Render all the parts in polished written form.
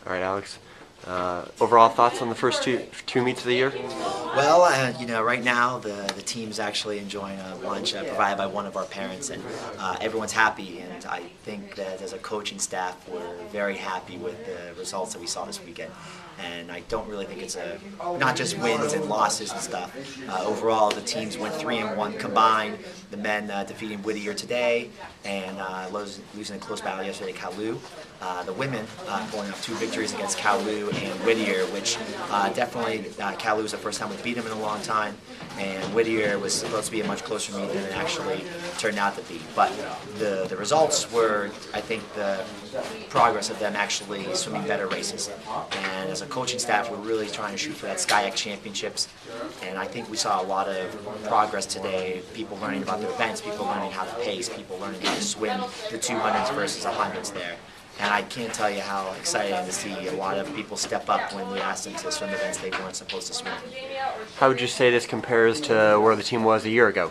All right, Alex. Overall thoughts on the first two meets of the year? Well, right now the team's actually enjoying a lunch provided by one of our parents, and everyone's happy. And I think that as a coaching staff, we're very happy with the results that we saw this weekend. And I don't really think it's not just wins and losses and stuff. Overall, the teams went 3-1 combined. The men defeating Whittier today, and losing a close battle yesterday to Kalu. The women pulling off 2 victories against Kalu and Whittier, which definitely Kalu was the first time we beat him in a long time, and Whittier was supposed to be a much closer meet than it actually turned out to be. But the results were, I think, the progress of them actually swimming better races. And as a coaching staff, we're really trying to shoot for that SkyX Championships, and I think we saw a lot of progress today. People learning about the events, people learning how to pace, people learning how to swim the 200s versus 100s there. And I can't tell you how excited I am to see a lot of people step up when we asked them to swim events they weren't supposed to swim. How would you say this compares to where the team was a year ago?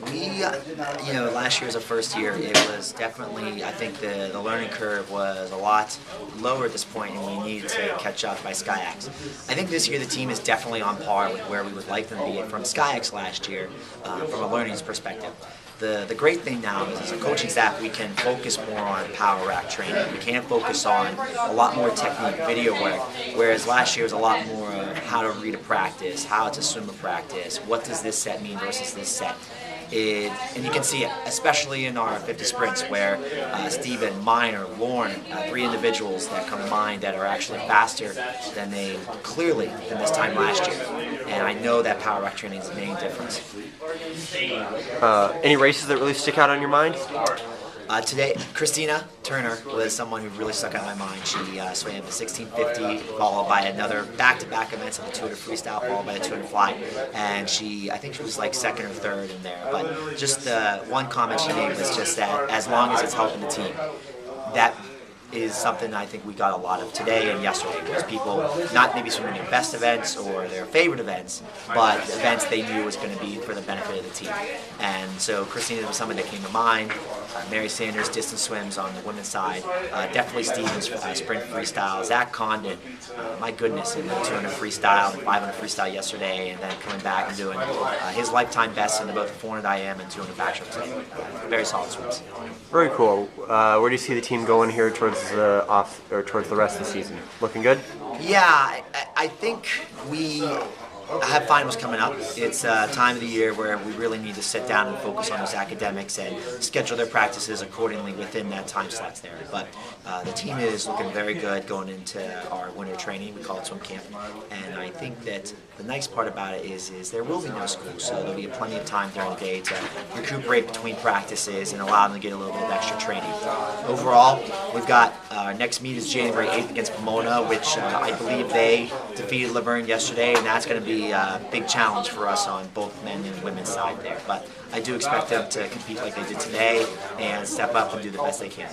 Last year was our first year. It was definitely, I think the learning curve was a lot lower at this point, and we needed to catch up by SkyX. I think this year the team is definitely on par with where we would like them to be from SkyX last year, from a learning perspective. The great thing now is, as a coaching staff, we can focus more on power rack training. We can focus on a lot more technique, video work, whereas last year was a lot more of how to read a practice, how to swim a practice, what does this set mean versus this set. And you can see it, especially in our 50 sprints, where Steven, Minor, Lauren, 3 individuals that come to mind that are actually faster than this time last year. And I know that power rack training is a main difference. Any races that really stick out on your mind? Today, Christina Turner was someone who really stuck out in my mind. She swam the 1650, followed by another back-to-back events of the 200 freestyle, followed by the 200 fly, and I think she was like 2nd or 3rd in there. But just one comment she made was just that as long as it's helping the team, that is something I think we got a lot of today and yesterday. Was people not maybe swimming their best events or their favorite events, but events they knew was going to be for the benefit of the team. And so Christina was someone that came to mind. Mary Sanders distance swims on the women's side. Definitely Stevens sprint freestyle. Zach Condon, my goodness, in the 200 freestyle and 500 freestyle yesterday, and then coming back and doing his lifetime best in both the 400 IM and 200 backstroke today. Very solid swims. Very cool. Where do you see the team going here towards the rest of the season? Looking good? Yeah, I think we have finals coming up. It's a time of the year where we really need to sit down and focus on those academics and schedule their practices accordingly within that time slots there. But the team is looking very good going into our winter training. We call it swim camp. And I think that the nice part about it is there will be no school, so there'll be plenty of time during the day to recuperate between practices and allow them to get a little bit of extra training. Overall, we've got our next meet is January 8th against Pomona, which I believe they defeated Laverne yesterday, and that's going to be a big challenge for us on both men and women's side there. But I do expect them to compete like they did today and step up and do the best they can.